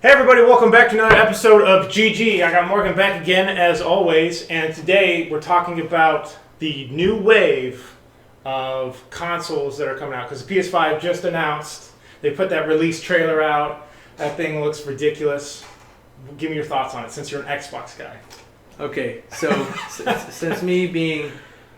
Hey everybody, welcome back to another episode of GG. I got Morgan back again as always, and today we're talking about the new wave of consoles that are coming out because the PS5 just announced. They put that release trailer out. That thing looks ridiculous. Give me your thoughts on it since you're an Xbox guy. Okay, so since me being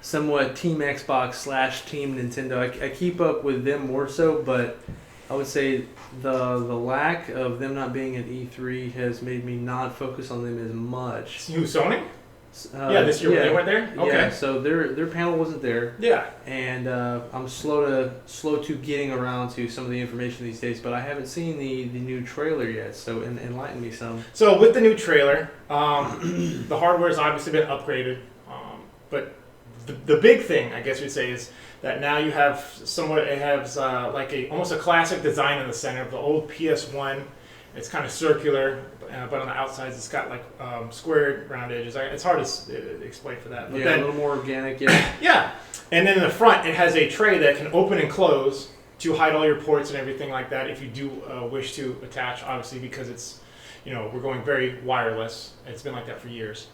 somewhat Team Xbox / Team Nintendo, I keep up with them more so, but I would say the lack of them not being at E3 has made me not focus on them as much. Who, Sony? This year when they went there? Okay. Yeah, so their panel wasn't there. Yeah. And I'm slow to getting around to some of the information these days, but I haven't seen the new trailer yet, so enlighten me some. So with the new trailer, the hardware's obviously been upgraded, but the big thing, I guess you'd say, is that now you have almost a classic design in the center of the old PS1. It's kind of circular, but on the outsides it's got like squared round edges. It's hard to explain for that. But yeah, a little more organic, yeah. Yeah, and then in the front it has a tray that can open and close to hide all your ports and everything like that if you do wish to attach, obviously, because it's, we're going very wireless. It's been like that for years.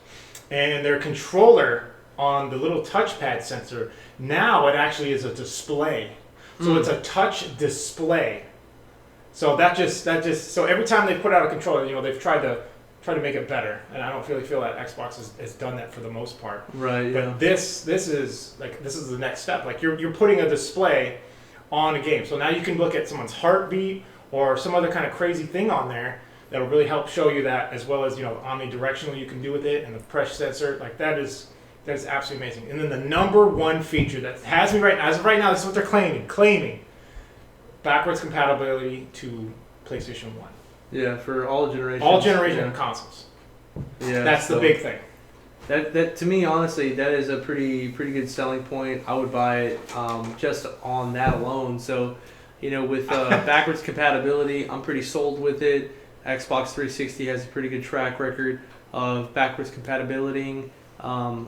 And their controller on the little touchpad sensor, now it actually is a display. So it's a touch display. So so every time they put out a controller, they've tried to make it better. And I don't really feel that Xbox has done that for the most part. Right. But yeah. this is the next step. Like you're putting a display on a game. So now you can look at someone's heartbeat or some other kind of crazy thing on there that'll really help show you that, as well as omnidirectional you can do with it, and the pressure sensor. Like that is absolutely amazing. And then the number one feature that has me as of right now, this is what they're claiming backwards compatibility to PlayStation 1. Yeah, for all generations. All generation of consoles. Yeah, that's the big thing. That to me, honestly, that is a pretty good selling point. I would buy it just on that alone. So, with backwards compatibility, I'm pretty sold with it. Xbox 360 has a pretty good track record of backwards compatibility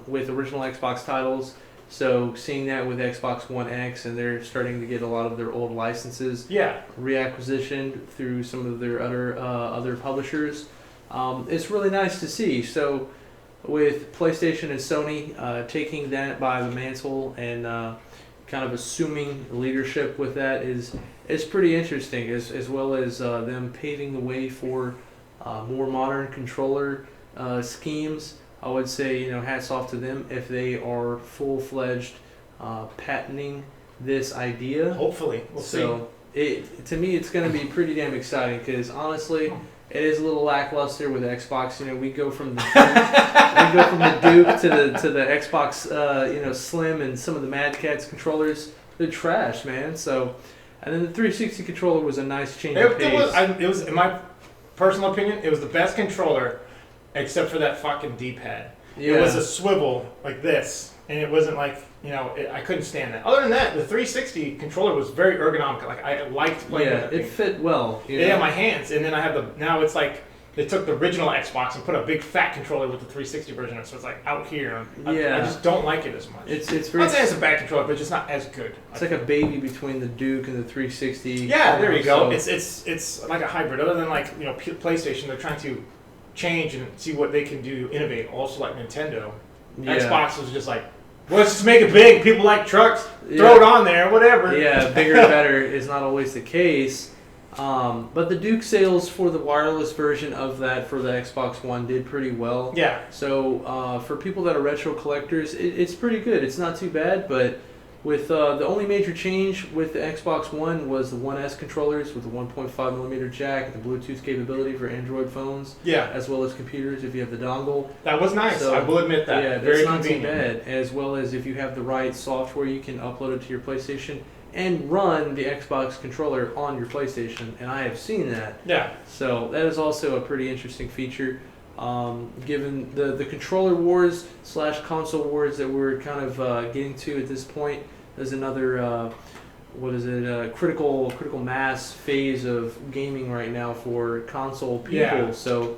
with original Xbox titles. So seeing that with Xbox One X, and they're starting to get a lot of their old licenses reacquisitioned through some of their other publishers, it's really nice to see. So with PlayStation and Sony taking that by the mantle and kind of assuming leadership with that is pretty interesting, as well as them paving the way for more modern controller schemes. I would say, hats off to them if they are full-fledged patenting this idea. Hopefully, we'll see. To me, it's going to be pretty damn exciting because honestly, it is a little lackluster with Xbox. We go from the Duke to the Xbox, Slim, and some of the Mad Catz controllers. They're trash, man. So, and then the 360 controller was a nice change of pace. It was, in my personal opinion, it was the best controller. Except for that fucking D-pad. Yeah. It was a swivel like this, and it wasn't like, I couldn't stand that. Other than that, the 360 controller was very ergonomic. Like, I liked playing with it. Yeah, it fit well. Yeah, my hands. And then I have now it's like, they took the original Xbox and put a big fat controller with the 360 version of it, so it's like out here. I just don't like it as much. It's very. I'm not saying it's a bad controller, but it's just not as good. It's like a baby between the Duke and the 360. Yeah, there you go. So. It's like a hybrid. Other than PlayStation, they're trying to change and see what they can do, innovate. Also, like Nintendo, Xbox was just like, well, let's just make it big. People like trucks, throw it on there, whatever. Yeah, bigger and better is not always the case. But the Duke sales for the wireless version of that for the Xbox One did pretty well. Yeah. So for people that are retro collectors, it's pretty good. It's not too bad, but with the only major change with the Xbox One was the One S controllers with the 1.5mm jack and the Bluetooth capability for Android phones, as well as computers if you have the dongle. That was nice. So, I will admit that. Yeah, very that's not convenient. too bad. As well as if you have the right software, you can upload it to your PlayStation and run the Xbox controller on your PlayStation, and I have seen that. Yeah. So that is also a pretty interesting feature. Given the controller wars / console wars that we're kind of getting to at this point, there's another critical mass phase of gaming right now for console people. So,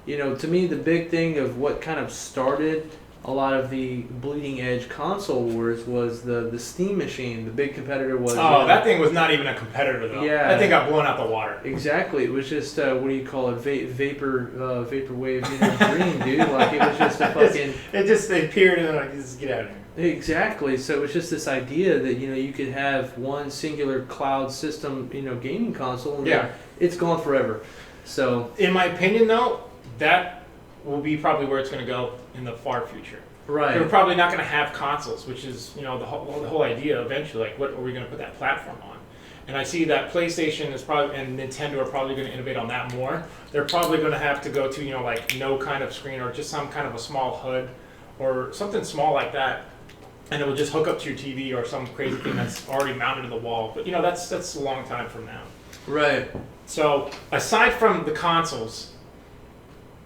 to me, the big thing of what kind of started a lot of the bleeding edge console wars was the Steam machine. The big competitor was. Oh, that thing was not even a competitor though. Yeah. That thing got blown out the water. Exactly. It was just what do you call it? Vaporwave, dream, dude. Like it was just a fucking. They appeared and they're like, just get out of here. Exactly. So it was just this idea that you could have one singular cloud system, gaming console, and then it's gone forever. So in my opinion, though, that will be probably where it's going to go in the far future. right. We're probably not going to have consoles, which is the whole idea eventually. Like, what are we going to put that platform on? And I see that PlayStation is probably and Nintendo are probably going to innovate on that more. They're probably going to have to go to like no kind of screen or just some kind of a small HUD or something small like that. And it will just hook up to your TV or some crazy thing that's already mounted to the wall. But that's a long time from now. Right. So aside from the consoles,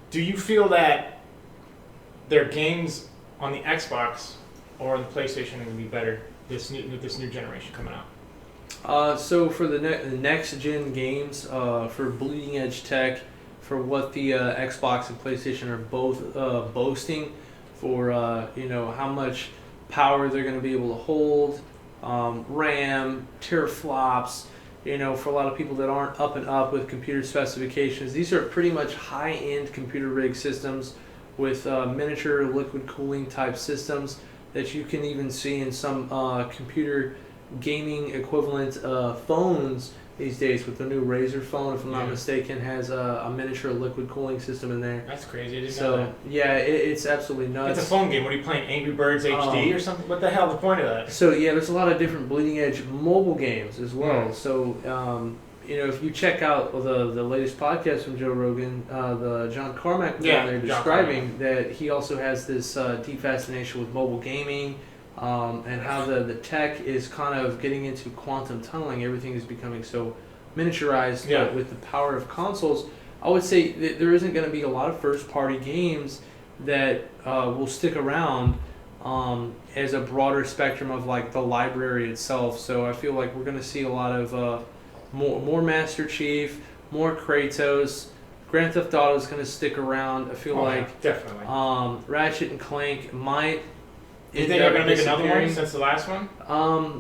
do you feel that their games on the Xbox or the PlayStation are going to be better this new generation coming out? So for the next gen games, for bleeding edge tech, for what the Xbox and PlayStation are both boasting, for how much power they're going to be able to hold, RAM, teraflops. For a lot of people that aren't up and up with computer specifications, these are pretty much high-end computer rig systems with miniature liquid cooling type systems that you can even see in some computer gaming equivalent phones these days. With the new Razer phone, if I'm not mistaken, has a miniature liquid cooling system in there. That's crazy. I didn't know that. Yeah, it's absolutely nuts. It's a phone game. What are you playing? Angry Birds HD or something? What the hell is the point of that? So there's a lot of different bleeding edge mobile games as well. So if you check out the latest podcast from Joe Rogan, the John Carmack was on there describing that he also has this deep fascination with mobile gaming. And how the tech is kind of getting into quantum tunneling. Everything is becoming so miniaturized. But with the power of consoles, I would say that there isn't going to be a lot of first-party games that will stick around as a broader spectrum of like the library itself. So I feel like we're going to see a lot of more Master Chief, more Kratos. Grand Theft Auto is going to stick around. I feel like definitely. Ratchet and Clank might. You think they're going to make another one since the last one?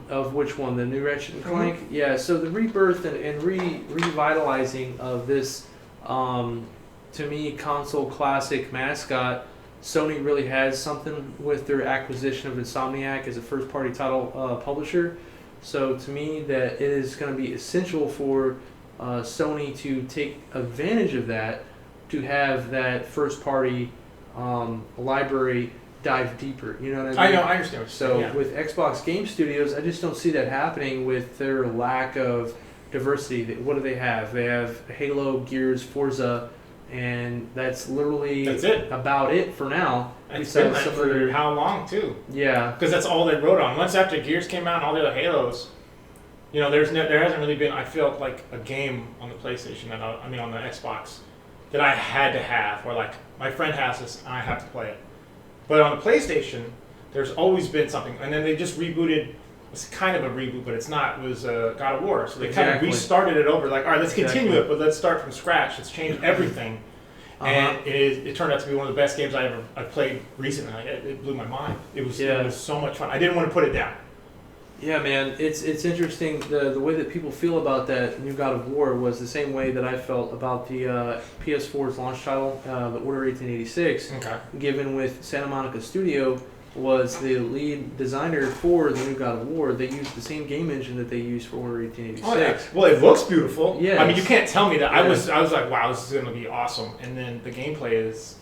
Of which one? The new Ratchet and Clank? Mm-hmm. Yeah, so the rebirth and revitalizing of this, to me, console classic mascot, Sony really has something with their acquisition of Insomniac as a first-party title publisher. So to me, that it is going to be essential for Sony to take advantage of that, to have that first-party library dive deeper, you know what I mean? I understand what you're saying. With Xbox Game Studios, I just don't see that happening with their lack of diversity. What do they have? They have Halo, Gears, Forza, and that's it. About it for now. It's been like for how long, too? Yeah. Because that's all they wrote on. Once after Gears came out and all the other Halos, there hasn't really been, I feel like, a game on the PlayStation, on the Xbox, that I had to have, or like, my friend has this, and I have to play it. But on the PlayStation, there's always been something. And then they just rebooted. It's kind of a reboot, but it's not. It was God of War. So they kind of restarted it over. Like, all right, let's continue it, but let's start from scratch. Let's change everything. And it turned out to be one of the best games I've played recently. It blew my mind. It was so much fun. I didn't want to put it down. Yeah, man, it's interesting. The way that people feel about that new God of War was the same way that I felt about the PS4's launch title, the Order 1886. Okay. Given with Santa Monica Studio was the lead designer for the new God of War, they used the same game engine that they used for Order 1886. Oh, yeah. Well, it looks beautiful. Yeah. You can't tell me that. Yeah. I was like, wow, this is going to be awesome. And then the gameplay is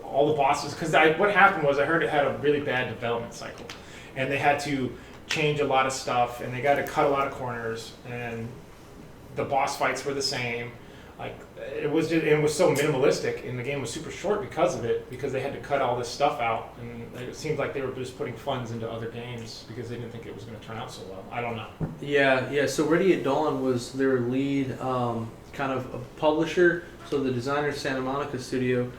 all the bosses. Because what happened was I heard it had a really bad development cycle, and they had to change a lot of stuff, and they got to cut a lot of corners, and the boss fights were the same. Like it was so minimalistic, and the game was super short because of it, because they had to cut all this stuff out, and it seemed like they were just putting funds into other games because they didn't think it was going to turn out so well. I don't know. Yeah. So Ready at Dawn was their lead kind of a publisher. So the designer Santa Monica Studio.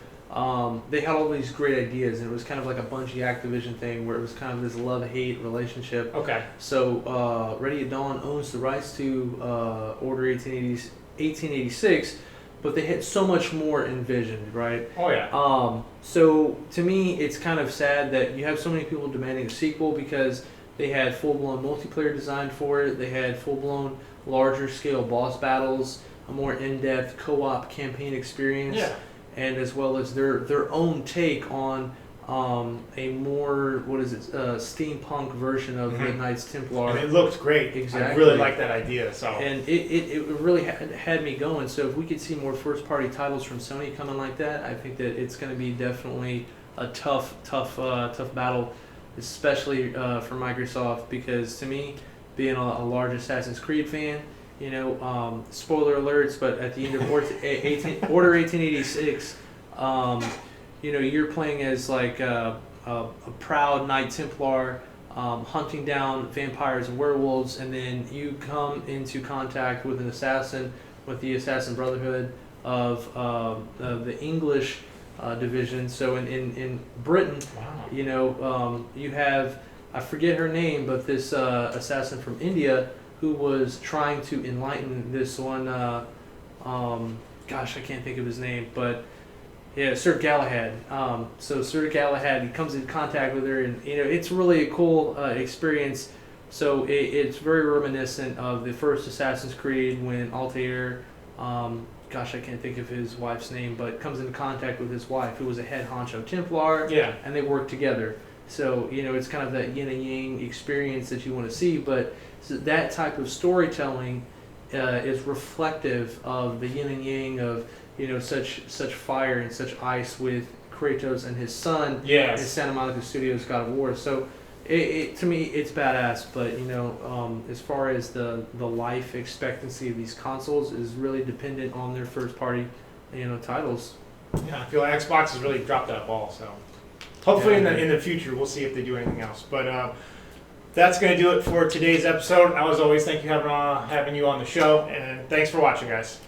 They had all these great ideas, and it was kind of like a Bungie Activision thing where it was kind of this love-hate relationship. Okay. So Ready at Dawn owns the rights to Order 1886, but they had so much more envisioned, right? Oh yeah. So to me, it's kind of sad that you have so many people demanding a sequel because they had full-blown multiplayer designed for it. They had full-blown larger scale boss battles, a more in-depth co-op campaign experience, Yeah. and as well as their own take on a more steampunk version of the Mhm. Knights Templar. And it looked great. I Exactly. really like that idea. So. And it really had me going. So if we could see more first-party titles from Sony coming like that, I think that it's going to be definitely a tough battle, especially for Microsoft. Because to me, being a large Assassin's Creed fan, spoiler alerts, but at the end of Order 1886, you're playing as like a proud Knight Templar. Hunting down vampires and werewolves, and then you come into contact with an assassin, with the Assassin Brotherhood of the English division. So in Britain, Wow. you have, I forget her name, but this assassin from India who was trying to enlighten this one. Gosh, I can't think of his name, but. Yeah, Sir Galahad. So Sir Galahad, he comes in contact with her, and it's really a cool experience. So it's very reminiscent of the first Assassin's Creed when Altair, gosh, I can't think of his wife's name, but comes into contact with his wife, who was a head honcho Templar, Yeah. and they work together. So it's kind of that yin and yang experience that you want to see, but that type of storytelling is reflective of the yin and yang of such fire and such ice with Kratos and his son in Yes. Santa Monica Studios God of War. So to me it's badass, but as far as the life expectancy of these consoles is really dependent on their first party titles. Yeah. I feel like Xbox has really dropped that ball. So hopefully Yeah. in the future we'll see if they do anything else. But that's going to do it for today's episode. As always, thank you for having you on the show, and thanks for watching, guys.